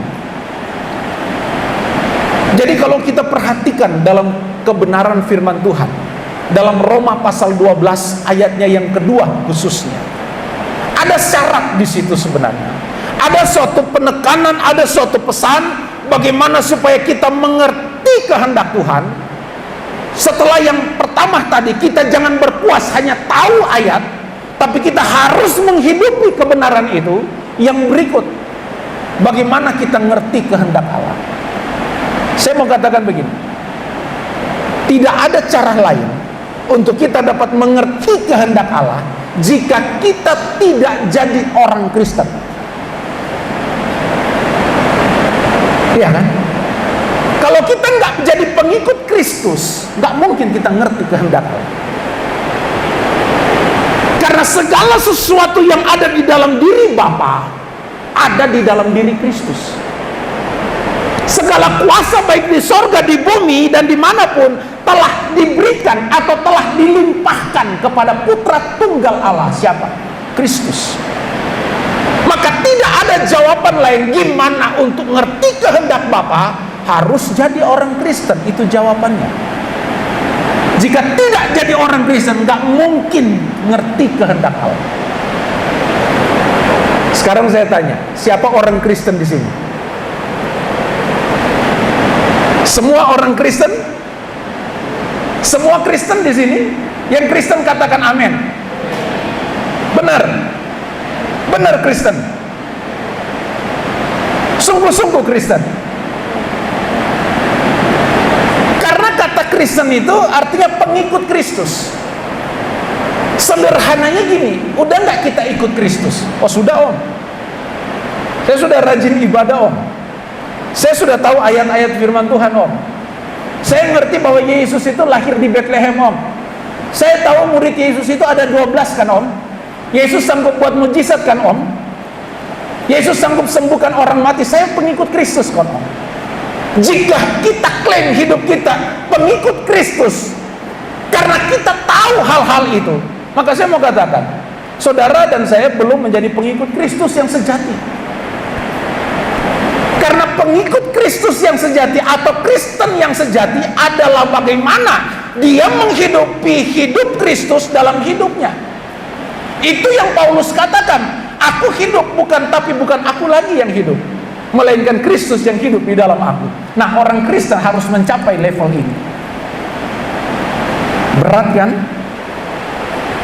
jadi kalau kita perhatikan dalam kebenaran firman Tuhan, dalam Roma pasal 12 ayatnya yang kedua khususnya, ada syarat di situ sebenarnya. Ada suatu penekanan, ada suatu pesan bagaimana supaya kita mengerti kehendak Tuhan. Setelah yang pertama tadi, kita jangan berpuas hanya tahu ayat, tapi kita harus menghidupi kebenaran itu. Yang berikut, bagaimana kita ngerti kehendak Allah. Saya mau katakan begini, tidak ada cara lain untuk kita dapat mengerti kehendak Allah jika kita tidak jadi orang Kristen. Iya kan? Kalau kita nggak jadi pengikut Kristus, nggak mungkin kita ngerti kehendak Allah. Karena segala sesuatu yang ada di dalam diri Bapa ada di dalam diri Kristus. Segala kuasa baik di sorga, di bumi, dan dimanapun telah diberikan atau telah dilimpahkan kepada Putra Tunggal Allah. Siapa? Kristus. Maka tidak ada jawaban lain gimana untuk ngerti kehendak Bapa, harus jadi orang Kristen. Itu jawabannya. Jika tidak jadi orang Kristen, nggak mungkin ngerti kehendak Allah. Sekarang saya tanya, siapa orang Kristen di sini? Semua orang Kristen? Semua Kristen di sini? Yang Kristen katakan amin. Benar. Benar Kristen. Sungguh-sungguh Kristen. Karena kata Kristen itu artinya pengikut Kristus. Sederhananya gini, udah nggak kita ikut Kristus? Oh sudah Om. Saya sudah rajin ibadah Om. Saya sudah tahu ayat-ayat firman Tuhan Om. Saya ngerti bahwa Yesus itu lahir di Bethlehem Om. Saya tahu murid Yesus itu ada 12 kan Om. Yesus sanggup buat mujizat kan Om. Yesus sanggup sembuhkan orang mati. Saya pengikut Kristus kan Om. Jika kita klaim hidup kita pengikut Kristus, karena kita tahu hal-hal itu, maka saya mau katakan, saudara dan saya belum menjadi pengikut Kristus yang sejati. Karena pengikut Kristus yang sejati atau Kristen yang sejati adalah bagaimana dia menghidupi hidup Kristus dalam hidupnya. Itu yang Paulus katakan, aku hidup tapi bukan aku lagi yang hidup, melainkan Kristus yang hidup di dalam aku. Nah, orang Kristen harus mencapai level ini. Berat kan?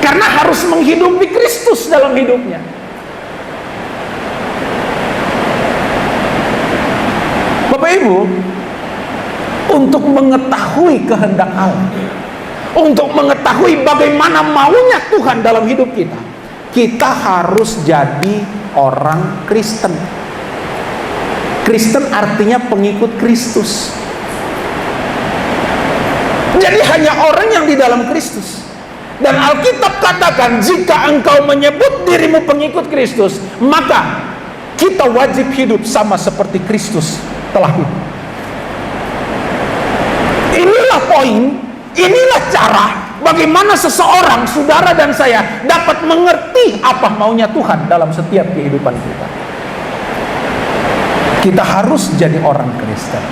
Karena harus menghidupi Kristus dalam hidupnya. Bapak Ibu, untuk mengetahui kehendak Allah, untuk mengetahui bagaimana maunya Tuhan dalam hidup kita, kita harus jadi orang Kristen. Kristen artinya pengikut Kristus. Jadi hanya orang yang di dalam Kristus. Dan Alkitab katakan, jika engkau menyebut dirimu pengikut Kristus, maka kita wajib hidup sama seperti Kristus telah hidup. Inilah poin, inilah cara bagaimana seseorang, saudara dan saya, dapat mengerti apa maunya Tuhan dalam setiap kehidupan kita. Kita harus jadi orang Kristen.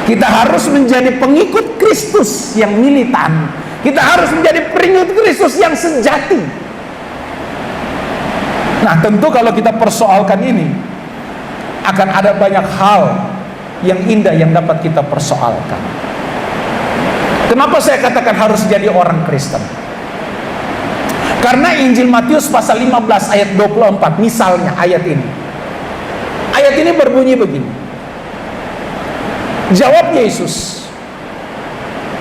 Kita harus menjadi pengikut Kristus yang militan. Kita harus menjadi pengikut Kristus yang sejati. Nah, tentu kalau kita persoalkan ini, akan ada banyak hal yang indah yang dapat kita persoalkan. Kenapa saya katakan harus jadi orang Kristen? Karena Injil Matius pasal 15 ayat 24, misalnya ayat ini. Ayat ini berbunyi begini. Jawab Yesus,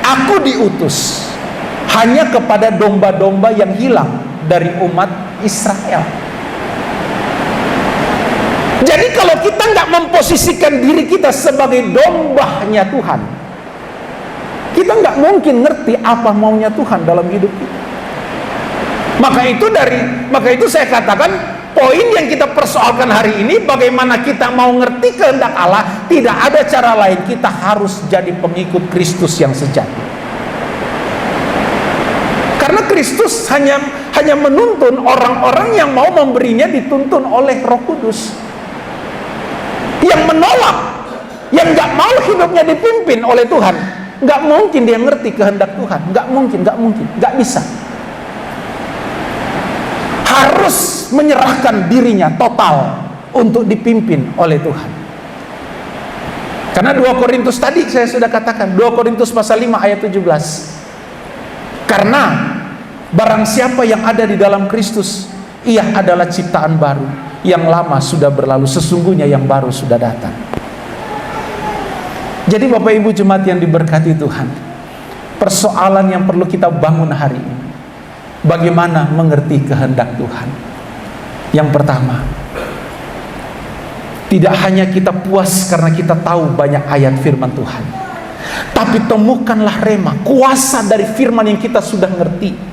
aku diutus hanya kepada domba-domba yang hilang dari umat Israel. Jadi kalau kita nggak memposisikan diri kita sebagai dombanya Tuhan, kita nggak mungkin ngerti apa maunya Tuhan dalam hidup kita. Maka itu saya katakan, poin yang kita persoalkan hari ini, bagaimana kita mau ngerti kehendak Allah. Tidak ada cara lain, kita harus jadi pengikut Kristus yang sejati. Karena Kristus hanya menuntun orang-orang yang mau memberinya, dituntun oleh Roh Kudus. Yang menolak, yang nggak mau hidupnya dipimpin oleh Tuhan, nggak mungkin dia ngerti kehendak Tuhan. Nggak mungkin, nggak bisa. Harus menyerahkan dirinya total untuk dipimpin oleh Tuhan. Karena 2 Korintus tadi saya sudah katakan, 2 Korintus pasal 5 ayat 17. Karena barang siapa yang ada di dalam Kristus, ia adalah ciptaan baru. Yang lama sudah berlalu, sesungguhnya yang baru sudah datang. Jadi Bapak Ibu jemaat yang diberkati Tuhan, persoalan yang perlu kita bangun hari ini, bagaimana mengerti kehendak Tuhan. Yang pertama, tidak hanya kita puas karena kita tahu banyak ayat firman Tuhan, tapi temukanlah rema, kuasa dari firman yang kita sudah ngerti.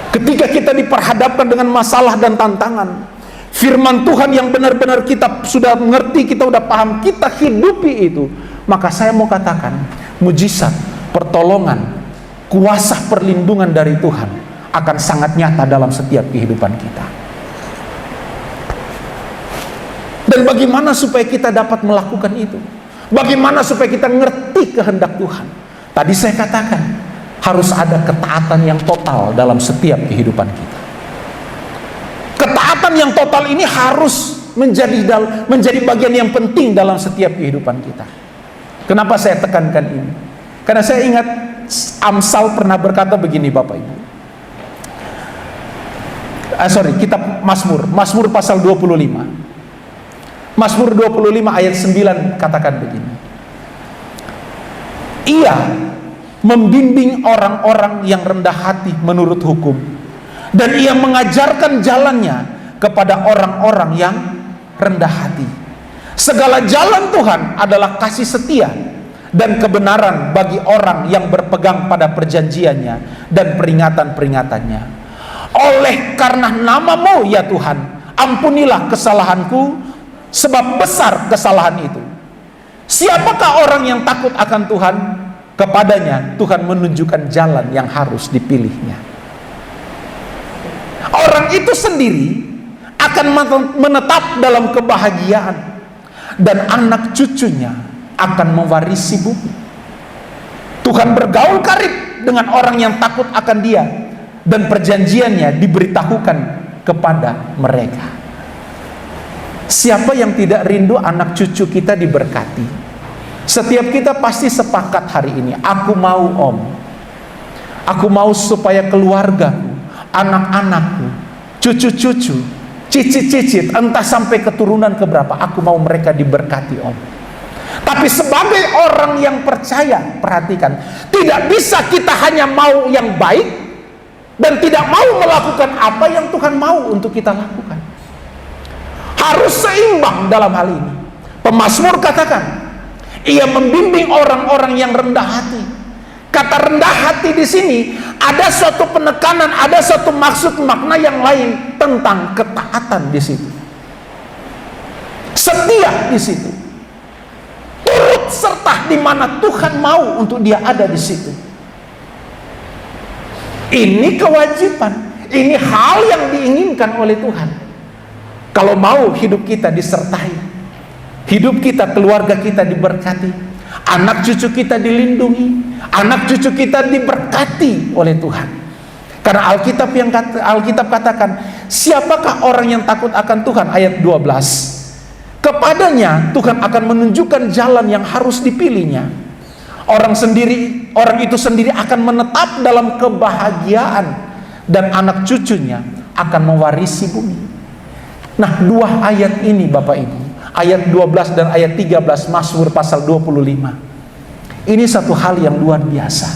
Ketika kita diperhadapkan dengan masalah dan tantangan, firman Tuhan yang benar-benar kita sudah mengerti, kita sudah paham, kita hidupi itu, maka saya mau katakan, mujizat, pertolongan, kuasa perlindungan dari Tuhan akan sangat nyata dalam setiap kehidupan kita. Dan bagaimana supaya kita dapat melakukan itu? Bagaimana supaya kita ngerti kehendak Tuhan? Tadi saya katakan, harus ada ketaatan yang total dalam setiap kehidupan kita. Ketaatan yang total ini harus menjadi bagian yang penting dalam setiap kehidupan kita. Kenapa saya tekankan ini? Karena saya ingat Amsal pernah berkata begini Bapak Ibu. Kitab Mazmur pasal 25. Mazmur 25 ayat 9 katakan begini. Ia membimbing orang-orang yang rendah hati menurut hukum, dan ia mengajarkan jalannya kepada orang-orang yang rendah hati. Segala jalan Tuhan adalah kasih setia dan kebenaran bagi orang yang berpegang pada perjanjiannya dan peringatan-peringatannya. Oleh karena nama-Mu ya Tuhan, ampunilah kesalahanku, sebab besar kesalahan itu. Siapakah orang yang takut akan Tuhan? Kepadanya Tuhan menunjukkan jalan yang harus dipilihnya. Orang itu sendiri akan menetap dalam kebahagiaan, dan anak cucunya akan mewarisi bumi. Tuhan bergaul karib dengan orang yang takut akan Dia, dan perjanjiannya diberitahukan kepada mereka. Siapa yang tidak rindu anak cucu kita diberkati? Setiap kita pasti sepakat hari ini, aku mau Om, aku mau supaya keluargaku, anak-anakku, cucu-cucu, cicit-cicit, entah sampai keturunan keberapa, aku mau mereka diberkati Om. Tapi sebagai orang yang percaya, perhatikan, tidak bisa kita hanya mau yang baik dan tidak mau melakukan apa yang Tuhan mau untuk kita lakukan. Harus seimbang dalam hal ini. Pemazmur katakan, ia membimbing orang-orang yang rendah hati. Kata rendah hati di sini ada suatu penekanan, ada suatu maksud makna yang lain tentang ketaatan di situ. Setia di situ. Turut serta di mana Tuhan mau untuk dia ada di situ. Ini kewajiban, ini hal yang diinginkan oleh Tuhan. Kalau mau hidup kita disertai, hidup kita, keluarga kita diberkati, anak cucu kita dilindungi, anak cucu kita diberkati oleh Tuhan. Karena Alkitab katakan, siapakah orang yang takut akan Tuhan? Ayat 12. Kepadanya Tuhan akan menunjukkan jalan yang harus dipilihnya. Orang itu sendiri akan menetap dalam kebahagiaan, dan anak cucunya akan mewarisi bumi. Nah, dua ayat ini Bapak Ibu, ayat 12 dan ayat 13 Mazmur pasal 25. Ini satu hal yang luar biasa.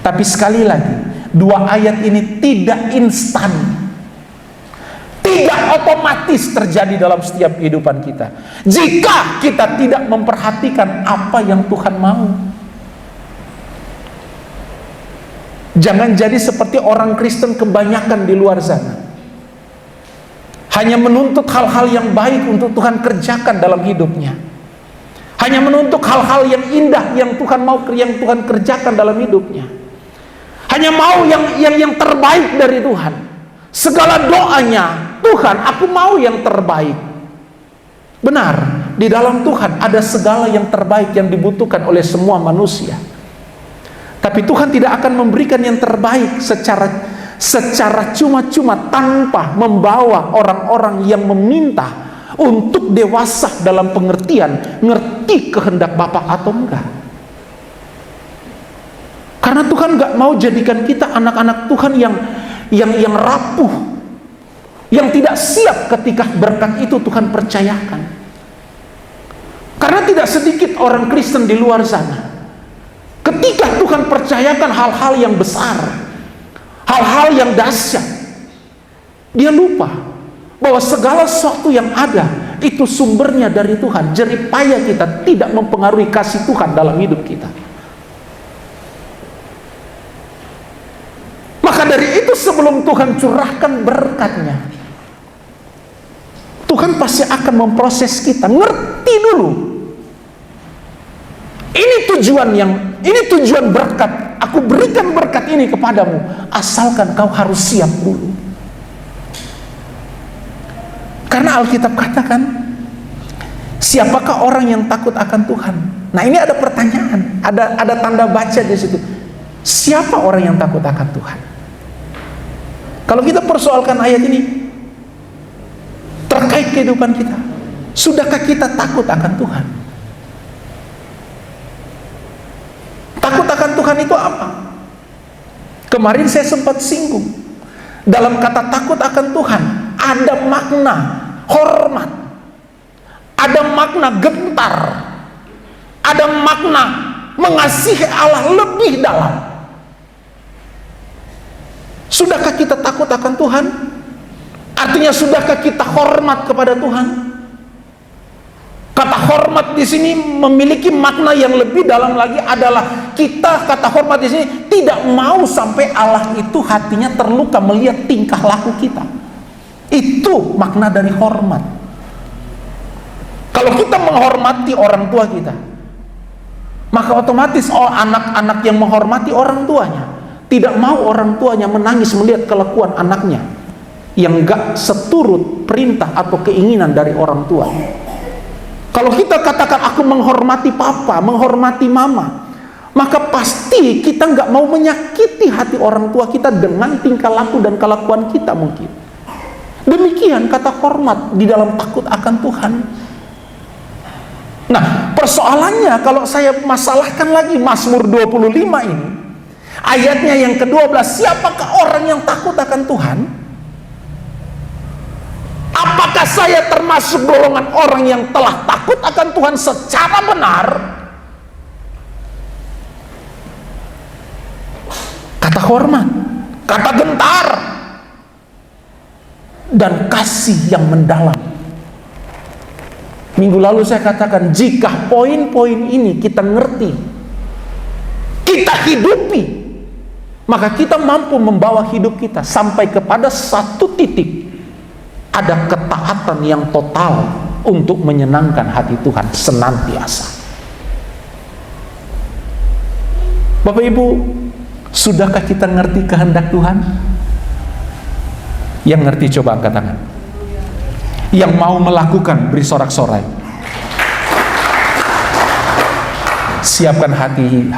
Tapi sekali lagi, dua ayat ini tidak instan, tidak otomatis terjadi dalam setiap kehidupan kita jika kita tidak memperhatikan apa yang Tuhan mau. Jangan jadi seperti orang Kristen kebanyakan di luar sana, hanya menuntut hal-hal yang baik untuk Tuhan kerjakan dalam hidupnya, hanya menuntut hal-hal yang indah yang Tuhan mau, yang Tuhan kerjakan dalam hidupnya, hanya mau yang terbaik dari Tuhan. Segala doanya, Tuhan, aku mau yang terbaik. Benar, di dalam Tuhan ada segala yang terbaik yang dibutuhkan oleh semua manusia. Tapi Tuhan tidak akan memberikan yang terbaik secara cuma-cuma, tanpa membawa orang-orang yang meminta untuk dewasa dalam pengertian, ngerti kehendak Bapa atau enggak. Karena Tuhan gak mau jadikan kita anak-anak Tuhan yang rapuh, yang tidak siap ketika berkat itu Tuhan percayakan. Karena tidak sedikit orang Kristen di luar sana, ketika Tuhan percayakan hal-hal yang besar, hal-hal yang dahsyat, dia lupa bahwa segala sesuatu yang ada itu sumbernya dari Tuhan. Jerih payah kita tidak mempengaruhi kasih Tuhan dalam hidup kita. Maka dari itu sebelum Tuhan curahkan berkatnya, Tuhan pasti akan memproses kita. Ngerti dulu, ini tujuan berkat. Aku berikan berkat ini kepadamu, asalkan kau harus siap dulu. Karena Alkitab katakan, siapakah orang yang takut akan Tuhan? Nah, ini ada pertanyaan, ada tanda baca di situ. Siapa orang yang takut akan Tuhan? Kalau kita persoalkan ayat ini terkait kehidupan kita, sudahkah kita takut akan Tuhan? Takut akan Tuhan itu apa? Kemarin saya sempat singgung, dalam kata takut akan Tuhan ada makna hormat, ada makna gentar, ada makna mengasihi Allah lebih dalam. Sudahkah kita takut akan Tuhan? Artinya sudahkah kita hormat kepada Tuhan? Kata hormat di sini memiliki makna yang lebih dalam lagi, adalah kita, kata hormat di sini, tidak mau sampai Allah itu hatinya terluka melihat tingkah laku kita. Itu makna dari hormat. Kalau kita menghormati orang tua kita, Maka otomatis anak-anak yang menghormati orang tuanya tidak mau orang tuanya menangis melihat kelakuan anaknya yang gak seturut perintah atau keinginan dari orang tua. Kalau kita katakan aku menghormati papa, menghormati mama, maka pasti kita gak mau menyakiti hati orang tua kita dengan tingkah laku dan kelakuan kita mungkin. Demikian kata hormat di dalam takut akan Tuhan. Nah, persoalannya kalau saya masalahkan lagi Mazmur 25 ini, ayatnya yang ke-12, siapakah orang yang takut akan Tuhan? Apakah saya termasuk golongan orang yang telah takut akan Tuhan secara benar? Kata hormat, kata gentar, dan kasih yang mendalam. Minggu lalu saya katakan, jika poin-poin ini kita ngerti, kita hidupi, maka kita mampu membawa hidup kita sampai kepada satu titik ada ketaatan yang total untuk menyenangkan hati Tuhan senantiasa. Bapak Ibu, sudahkah kita ngerti kehendak Tuhan? Yang ngerti coba angkat tangan. Yang mau melakukan beri sorak-sorai. Siapkan hati